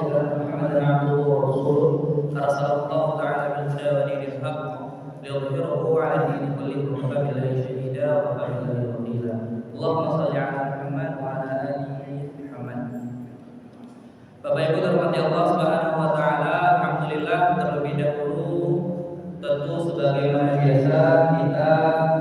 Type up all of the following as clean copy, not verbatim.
أشهد أن محمدا عبده ورسوله أرسله الله تعالى بالهدى ودين الحق ليظهره على الدين كله وكفى بالله شهيدا وكفى بالله وكيلا. اللهم صل على محمد وعلى آل محمد. Bapak Ibu terhormati Allah Subhanahu wa taala, alhamdulillah terlebih dahulu tentu sebagaimana biasa kita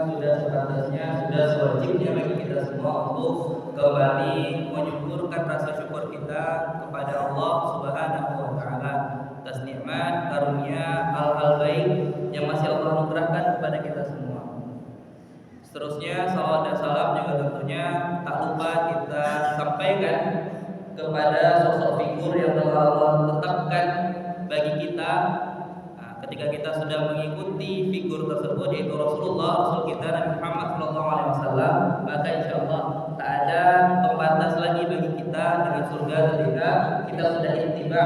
sudah sepantasnya, sudah sewajibnya bagi kita semua untuk kembali menyukurkan rasa syukur kita kepada Allah Subhanahu wa taala atas nikmat, karunia, hal-hal baik yang masih Allah anugerahkan kepada kita semua. Seterusnya salawat dan salam juga tentunya tak lupa kita sampaikan kepada sosok figur yang telah Allah tetapkan bagi kita. Ketika kita sudah mengikuti figur tersebut, yaitu Rasulullah, Rasul kita Nabi Muhammad SAW, maka insya Allah tak ada pembatas lagi bagi kita dengan surga ketika kita sudah ittiba,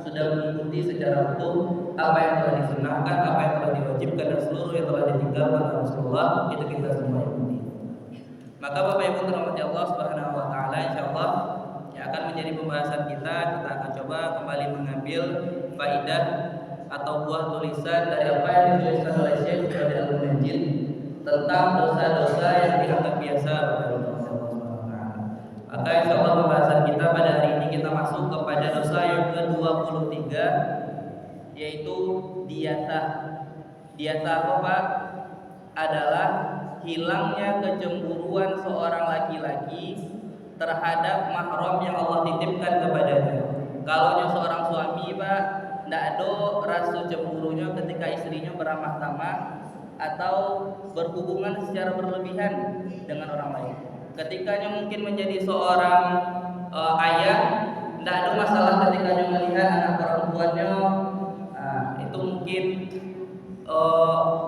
sudah mengikuti secara utuh apa yang telah disunahkan, apa yang telah diwajibkan, dan seluruh yang telah ditinggalkan oleh Rasulullah, itu kita semua ikuti. Maka Bapak Ibu terhormati Allah Subhanahu wa taala, insyaallah yang akan menjadi pembahasan kita akan coba kembali mengambil faidah atau buah tulisan dari apa yang dituliskan oleh Syekh Muhammad Al-Munajjid tentang dosa-dosa yang dianggap biasa Bapak Ibu terhormati Allah Subhanahu wa taala. Maka insyaallah pembahasan kita pada hari ini kita masuk kepada dosa yang ke-23, yaitu diatah. Diatah apa Pak? Adalah hilangnya kecemburuan seorang laki-laki terhadap mahram yang Allah titipkan kepadanya. Kalau seorang suami Pak, tidak ada rasa cemburunya ketika istrinya beramah tamah atau berhubungan secara berlebihan dengan orang lain. Ketikanya mungkin menjadi seorang ayah, tidak ada masalah ketikanya melihat anak perempuannya itu mungkin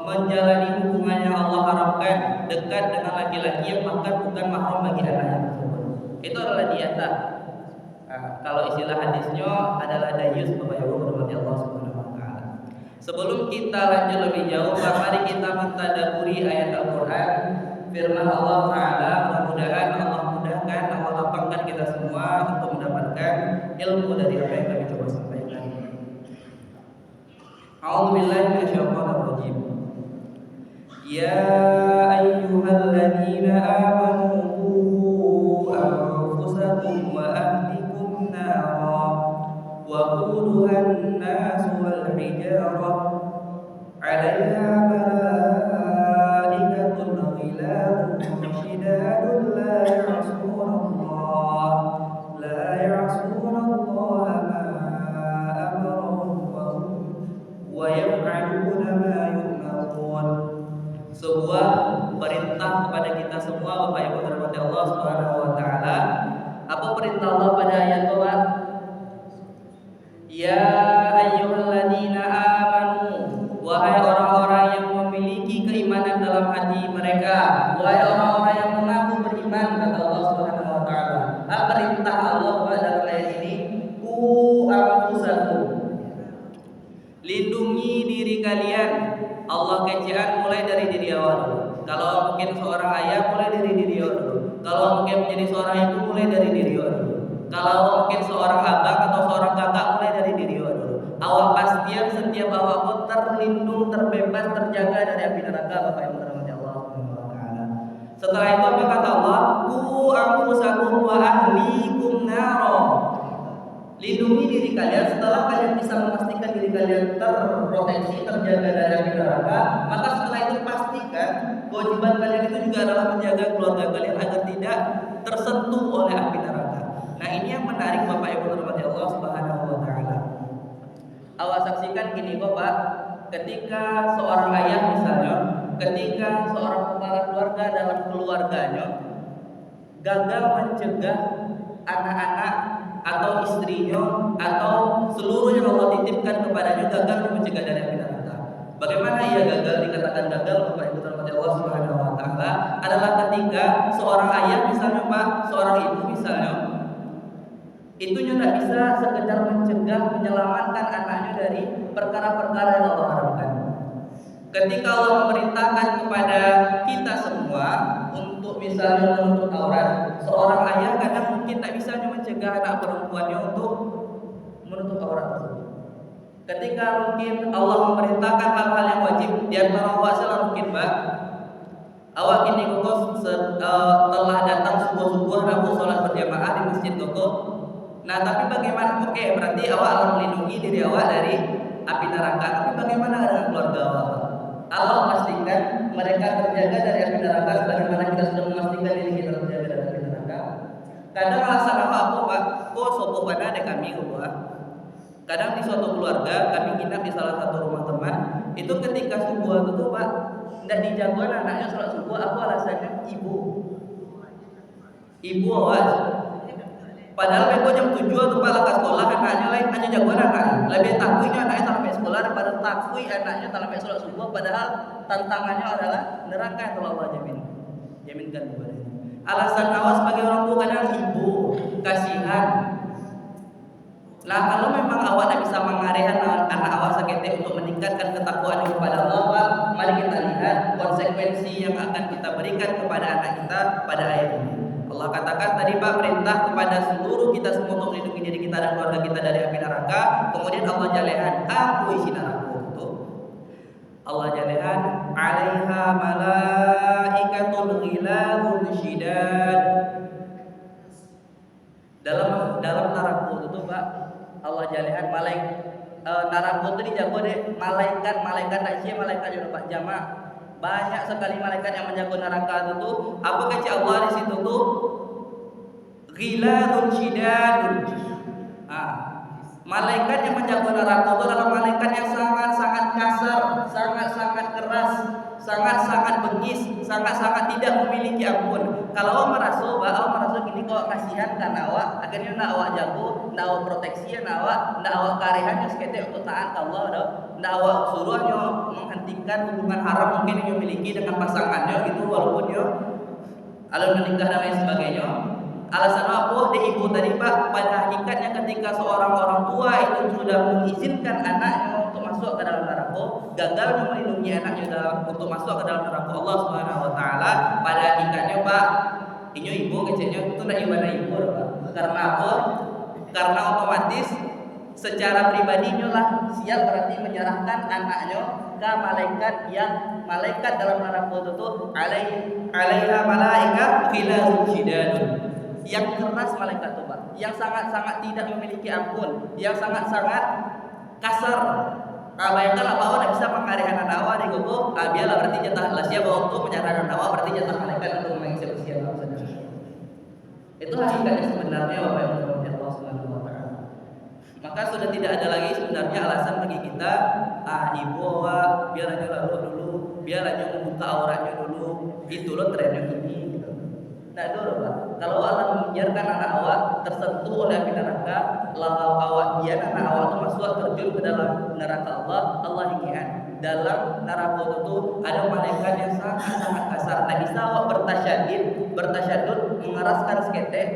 menjalani hubungan yang Allah harapkan dekat dengan laki-laki yang bahkan bukan mahram bagi anaknya tersebut. Itu adalah diatah. Kalau istilah hadisnya adalah dayus, Bapak Ibu hormati Allah Subhanahu wa taala. Sebelum kita lanjut lebih jauh, mari kita mentadabburi ayat Al-Qur'an, firman Allah taala. Mudah-mudahan Allah mudahkan, Allah lapangkan kita semua untuk mendapatkan ilmu dari apa yang kami coba sampaikan. A'udzubillahi minasyaitonir rajim. Ya ayyuhalladzina amanu anfusakum wa ahlikum nara wa quduhan nas wal hijarah 'alaiha malaikatun ghilazun shidadun la ya'suna Allah ma amarahum wa yaf'aluna ma yu'marun. Sebuah perintah kepada kita semua Bapak Ibu terhormati Allah Subhanahu wa taala. Apa perintah Allah pada ayat itu? Ya ayyuhalladzina amanu, wahai orang-orang yang memiliki keimanan dalam hati mereka, wahai orang-orang yang mengaku beriman, kata Allah Subhanahu wa taala. Perintah Allah dalam ayat ini, qu anfusakum, lindungi diri kalian. Allah kecian mulai dari diri awal dulu. Kalau mungkin seorang ayah, mulai dari diri awal dulu. Kalau mungkin menjadi seorang ibu, mulai dari diri awal dulu. Kalau mungkin seorang abang atau seorang kakak, mulai dari diri awal dulu. Awal pastian setiap awakmu terlindung, terbebas, terjaga dari api neraka Bapak Ibu terhormati Allah Subhanahu wa taala. Setelah itu apa kata Allah? Qu anfusakum wa ahlikum naro. Lindungi diri kalian. Setelah kalian bisa memastikan diri kalian terproteksi, terjaga dari api neraka, maka setelah itu pastikan kewajiban kalian itu juga adalah menjaga keluarga kalian agar tidak tersentuh oleh api neraka. Nah, ini yang menarik Bapak Ibu terhormati Allah Subhanahu wa taala. Awas saksikan gini Bapak, ketika seorang ayah misalnya, ketika seorang kepala keluarga dalam keluarganya gagal mencegah anak-anak atau istrinya atau seluruh yang Allah titipkan kepadanya gagal mencegah dari api neraka. Bagaimana ia gagal? Dikatakan gagal Bapak Ibu terhormati Allah Subhanahu wa taala adalah ketika seorang ayah misalnya Pak, seorang ibu misalnya, itu tidak bisa sekedar mencegah, menyelamatkan anaknya dari perkara-perkara yang Allah haramkan. Ketika Allah memerintahkan kepada kita semua untuk misalnya menutup aurat, seorang ayah kadang mungkin tak bisa mencegah anak perempuannya untuk Ketika mungkin Allah memerintahkan hal-hal yang wajib, di antara awak salah mungkin Pak, awak kini koko telah datang subuh-subuh Rabu sholat berjamaah di masjid koko. Nah tapi bagaimana? Oke, berarti awak akan melindungi diri awak dari api neraka. Tapi bagaimana dengan keluarga awak? Allah pastikan mereka terjaga dari api neraka sebagaimana kita sudah memastikan diri kita terjaga dari api neraka. Kadang alasan awak apa Pak? Kok sopoh pada ada kami Pak? Kadang di suatu keluarga kami nginap di salah satu rumah teman, itu ketika subuh itu tuh Pak, tidak dijagoan anaknya sholat subuh, aku alasannya ibu awas. Padahal mereka jam 7 tuh Pak langkah sekolah, anaknya lain hanya jagoan anaknya. Lebih takutnya anaknya tak sampai sekolah daripada takut anaknya tak sampai sholat subuh, padahal tantangannya adalah neraka yang telah Allah jaminkan kepadanya. Alasan awas sebagai orang tua kadang ibu kasihan. Nah kalau memang awak tak bisa mengarahkan anak awak sakit untuk meningkatkan ketakwaan kepada Allah, Pak, mari kita lihat konsekuensi yang akan kita berikan kepada anak kita pada ayat ini. Allah katakan tadi Pak, perintah kepada seluruh kita semua untuk melindungi diri kita dan keluarga kita dari api neraka. Kemudian Allah jalehan apa isi neraka itu? Allah jalehan 'alaiha malaikatun ghiladun syidad. Dalam neraka itu Pak, Allah jalihan neraka itu dijago deh malaikat tak malaikat yang dapat jamaah. Banyak sekali malaikat yang menjaga neraka itu. Apa kata Allah di situ tuh? Ghiladun syidadun. Malaikat yang menjaga neraka itu adalah malaikat yang sangat-sangat kasar, sangat-sangat keras, sangat-sangat bengis, sangat-sangat tidak memiliki ampun. Kalau awak merasa gini kok kasihan karena awak, akhirnya nak awak jago, nak awak proteksi, nak awak karehannya seketik untuk taat Allah, nak awak suruhnya menghentikan hubungan haram mungkin yang memiliki dengan pasangannya gitu, walaupun yo alam menikah dan lain sebagainya. Alasan apa? Di ibu tadi Pak, pada hakikatnya ketika seorang orang tua itu sudah mengizinkan anaknya untuk masuk ke dalam neraka, gagalnya melindungi anaknya untuk masuk ke dalam neraka Allah Subhanahu wa taala, pada hakikatnya Pak, ini ibu kecilnya itu nak ibadah ibu Pak. Karena apa? Karena otomatis secara pribadinya lah siap berarti menyerahkan anaknya ke malaikat dalam neraka itu alaiha malaikat ghilazun syidadun. Yang keras malaikat itu Pak, yang sangat-sangat tidak memiliki ampun, yang sangat-sangat kasar. Bayangkanlah bahwa tidak bisa mengarahkan anak awak di gogo, biarlah berarti jatah lah siapa untuk menyerahkan anak awak berarti jatah malaikat untuk mengisi usia saudara. Itu hakikatnya sebenarnya Bapak yang dirahmati Allah Subhanahu wa taala. Maka sudah tidak ada lagi sebenarnya alasan bagi kita, ibu awak biar aja lalu dulu, biar aja membuka auratnya dulu, itu loh trennya ini. Nah dulu Pak, kalau Allah membiarkan anak awak tersentuh oleh api neraka, lalu awak biar anak awak itu masuk terjun ke dalam neraka Allah ingin dalam neraka itu ada malaikat yang sangat kasar. Tak bisa awak bertasyadud mengeraskan seketek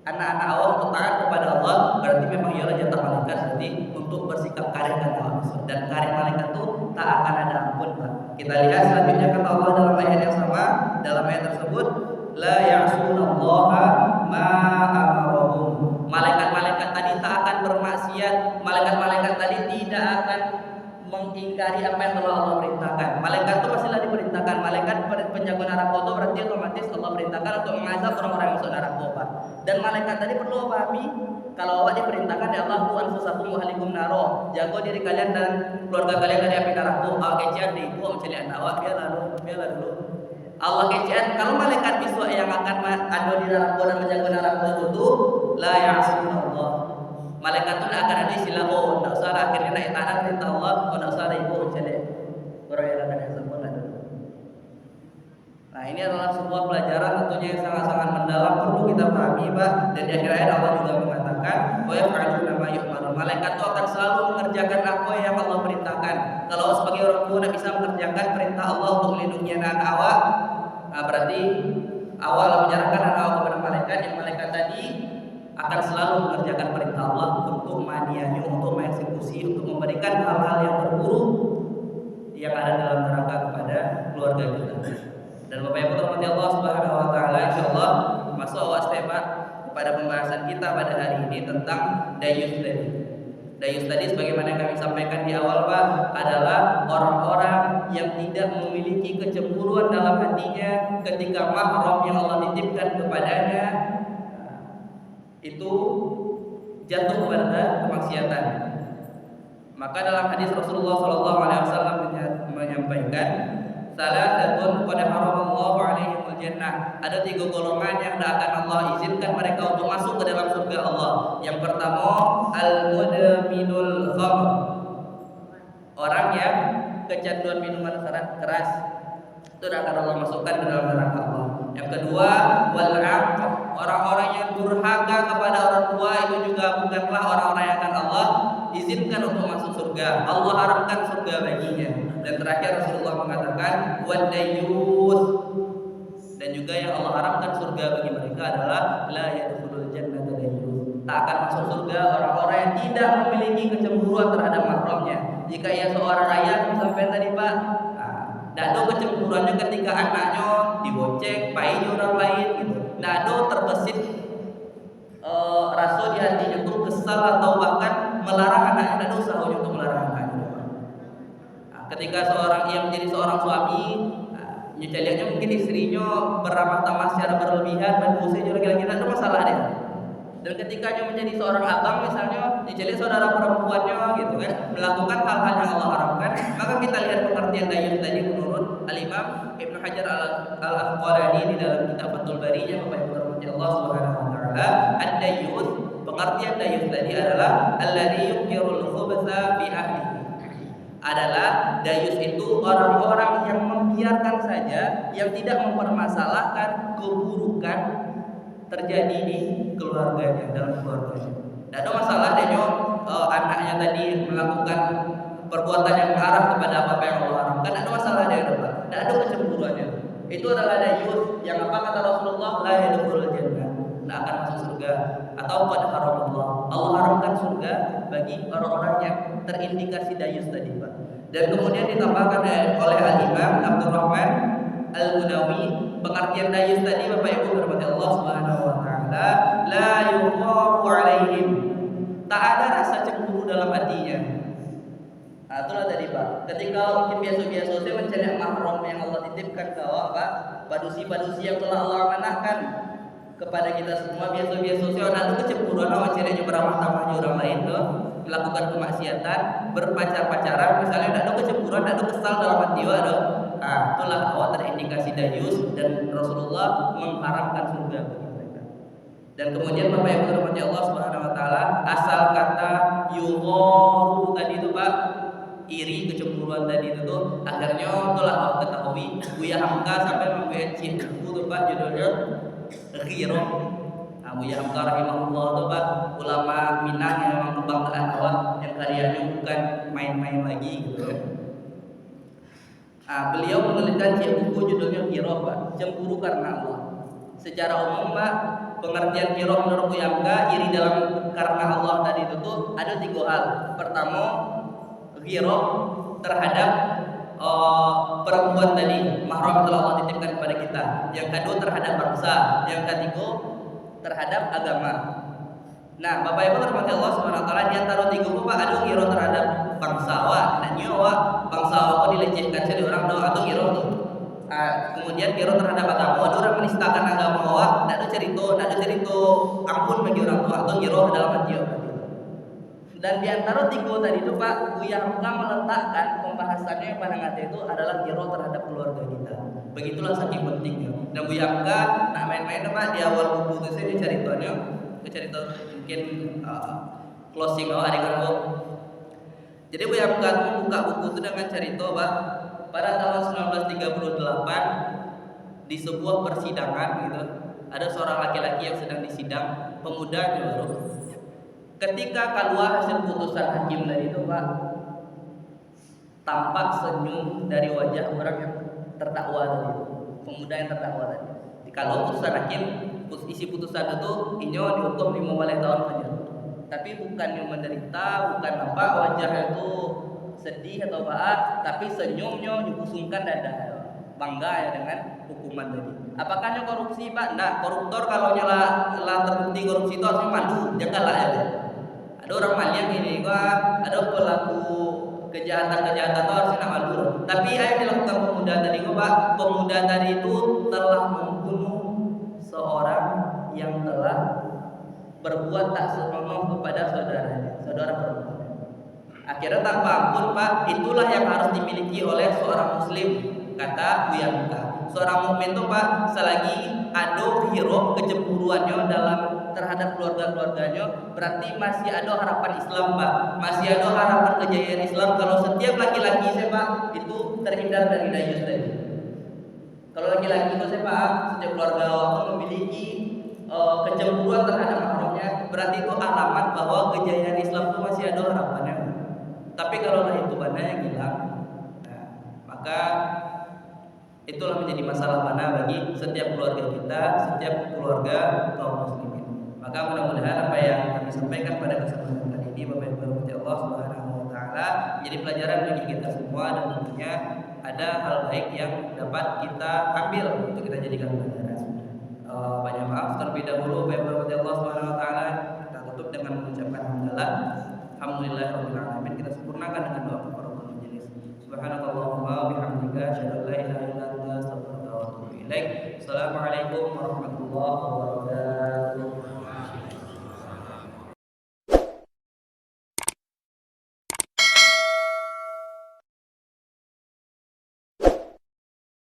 anak-anak awak untuk taat kepada Allah, berarti memang ialah jatah malaikat berarti untuk bersikap kareh dan awak dan kareh malaikat itu tak akan ada ampun Pak. Kita lihat selanjutnya kata Allah dalam ayat yang sama, dalam ayat tersebut la ya'sunallaha ma amarahum. Malaikat-malaikat tadi tak akan bermaksiat, malaikat-malaikat tadi tidak akan mengingkari apa yang telah Allah perintahkan. Malaikat itu pastilah diperintahkan. Malaikat penjaga neraka itu berarti otomatis Allah perintahkan untuk mengazab orang-orang yang masuk neraka Pak. Dan malaikat tadi perlu pahami kalau awak diperintahkan ya Allah tu anfusakum wa ahlikum naro, jaga diri kalian dan keluarga kalian dari api neraka. Awak kecian di ibu mencari anak awak biarlah dulu. Allah kecian kalau malaikat bisu yang akan ada di neraka dan menjaga neraka itu la ya'sunallah. Malaikat itu akan ada istilah tak usah akhirnya naik tanah perintah Allah, tak usah ibu mencari orang yang akan sempurna. Nah ini adalah sebuah pelajaran tentunya yang sangat-sangat mendalam perlu kita pahami Pak. Dan di akhir ayat Allah juga mengatakan wa yaf'aluna ma yu'marun. Malaikat itu akan selalu mengerjakan apa yang Allah perintahkan. Kalau sebagai orang tua tidak bisa mengerjakan perintah Allah untuk melindungi anak awak, berarti awal menyerahkan anak awak kepada malaikat, yang malaikat tadi akan selalu mengerjakan perintah Allah untuk manianya, untuk mengeksekusi, untuk memberikan hal-hal yang terburuk yang ada dalam neraka kepada keluarga kita. Dan Bapak Ibu terhormati Allah Subhanahu wa taala, insyaallah masuk awal step kepada pembahasan kita pada hari ini tentang dayus tadi. Dayus tadi sebagaimana yang kami sampaikan di awal Pak, adalah orang-orang yang tidak memiliki kecemburuan dalam hatinya ketika mahram yang Allah titipkan kepadanya itu jatuh pada kemaksiatan. Maka dalam hadis Rasulullah SAW menyampaikan, salatatun qad haramallahu alaihimul jannah. Ada 3 golongan yang akan Allah izinkan mereka untuk masuk ke dalam surga Allah. Yang pertama, al-mudminul khamr. Orang yang kecanduan minuman keras itu akan Allah masukkan ke dalam neraka Allah. Yang kedua, wal 'aq. Orang-orang yang durhaka kepada orang tua itu juga bukanlah orang-orang yang akan Allah izinkan untuk masuk surga. Allah haramkan surga baginya. Dan terakhir Rasulullah mengatakan wadayus, dan juga yang Allah haramkan surga bagi mereka adalah la yadkhulul jannata dayyus. Tak akan masuk surga orang-orang yang tidak memiliki kecemburuan terhadap mahramnya. Jika ia seorang ayah sampai tadi Pak, dado kecemburuannya ketika anaknya dibonceng, painya orang lain gitu. Dado terbesit rasa di hatinya tuh kesal atau bahkan melarang anaknya. Dado usaha untuk melarang anaknya. Ketika seorang ia menjadi seorang suami, nyeceliannya mungkin istrinya beramah tamah secara berlebihan dan usahanya kira-kira ada masalah deh. Dan ketika dia menjadi seorang abang misalnya, nyecelian saudara perempuannya gitu kan, melakukan hal-hal yang Allah haramkan, maka kita lihat pengertian dayus tadi menurut Al-Imam Ibnu Hajar Al-Asqalani di dalam kitab Fathul Bari-nya, Bapak Ibu rahmati Allah Subhanahu wa taala. Ad-dayyus, pengertian dayus tadi adalah alladzi yuqirul khubtha fi ahlihi. Adalah dayus itu orang-orang yang membiarkan saja, yang tidak mempermasalahkan keburukan terjadi di keluarganya, dalam keluarganya. Tidak ada masalah dia anaknya tadi melakukan perbuatan yang mengarah kepada apa yang Allah haramkan. Tidak ada masalah dia, tidak ada kecemburuannya. Itu adalah dayus yang apa kata Rasulullah, la yadkhulul jannah, tidak akan masuk surga. Atau qad haramallah, Allah haramkan surga bagi orang-orang yang terindikasi dayus tadi Pak. Dan kemudian ditambahkan oleh Al-Imam Abdurrahman Al-Munawi, pengertian dayus tadi Bapak Ibu berhormati Allah Subhanahu wa taala, la yugharu alaihim, tak ada rasa cemburu dalam hatinya. Itulah tadi Pak. Ketika mungkin biasa-biasa saya mencari mahram yang Allah titipkan ke Pak, padusi-padusi yang telah Allah amanahkan kepada kita semua, biasa-biasa saya ada kecemburuan sama cirinya beramah tamahnya orang lain tuh, melakukan kemaksiatan, berpacar-pacaran misalnya, ada kecemburuan, ada kesal dalam hati ada. Itulah awal terindikasi dayus, dan Rasulullah mengharamkan surga bagi mereka. Dan kemudian Bapak Ibu rahmati Allah Subhanahu wa taala, asal kata yugharu tadi itu Pak, iri, kecemburuan tadi itu tuh, akhirnya itulah Allah ketahui Buya Hamka sampai membuat buku tuh Pak, judulnya Ghirah. Buya Hamka rahimahullah tuh Pak, ulama Minang yang memang kebanggaan awak, yang karyanya bukan main-main lagi gitu. Beliau menuliskan buku judulnya Ghirah Pak, cemburu karena Allah. Secara umum Pak, pengertian ghirah menurut Buya Hamka, iri dalam karena Allah tadi itu tuh ada 3 hal. Pertama, ghirah terhadap perempuan tadi, mahram telah Allah titipkan kepada kita. Yang kedua terhadap bangsa, yang ketiga terhadap agama. Nah, Bapak Ibu rahmati Allah Subhanahu wa taala, di antara 3 Pak ada ghirah terhadap bangsa dan nyawa bangsa kok dilecehkan jadi orang doa atau ghirah tuh. Kemudian ghirah terhadap agama, ada orang menistakan agama tidak ada cerita ampun bagi orang tua atau ghirah dalam hati. Dan di antara 3 tadi itu Pak, Buya Hamka meletakkan pembahasannya pada ngata itu adalah ghirah terhadap keluarga kita. Begitulah saking pentingnya. Dan Buya Hamka nak main-main Pak, di awal buku itu saya diceritaannya, cerita mungkin closing adik-adik. Jadi Buya Hamka membuka buku itu dengan cerita Pak, pada tahun 1938 di sebuah persidangan gitu, ada seorang laki-laki yang sedang disidang, pemuda baru. Ketika keluar hasil putusan hakim dari itu Pak, tampak senyum dari wajah orang yang terdakwa tadi, pemuda yang terdakwa tadi. Kalau putusan hakim, isi putusan itu inyo dihukum 5 tahun penjara. Tapi bukan yang menderita, bukan nampak wajahnya itu sedih atau apa, tapi senyumnya dibusungkan dada, bangga ya dengan hukuman tadi. Apakahnya korupsi Pak? Nah, koruptor kalau nyala terbukti korupsi itu harusnya malu, janganlah ya. Ada orang maliang ini ada pelaku kejahatan-kejahatan itu harusnya nak malu. Tapi yang dilakukan pemuda tadi Pak, pemuda tadi itu telah membunuh seorang yang telah berbuat tak senonoh kepada saudara perempuan. Akhirnya tanpa ampun Pak, itulah yang harus dimiliki oleh seorang muslim, kata Buya Muka. Seorang mukmin itu Pak, selagi ada hero kecemburuannya dalam terhadap keluarga-keluarganya, berarti masih ada harapan Islam Pak, masih ada harapan kejayaan Islam kalau setiap laki-laki saya Pak itu terhindar dari dayus tadi. Kalau laki-laki itu saya Pak, setiap keluarga waktu memiliki kecemburuan terhadap mahramnya, berarti itu alamat bahwa kejayaan Islam itu masih ada harapannya. Tapi kalau itu mana yang hilang, nah, maka itulah menjadi masalah mana bagi setiap keluarga kita, setiap keluarga kaum muslimin. Maka mudah-mudahan apa yang kami sampaikan pada kesempatan kali ini, Bapak Ibu rahmati Allah Subhanahu wa taala, menjadi pelajaran bagi kita semua dan tentunya ada hal baik yang dapat kita ambil untuk kita jadikan pelajaran. Banyak maaf terlebih dahulu Bapak Ibu rahmati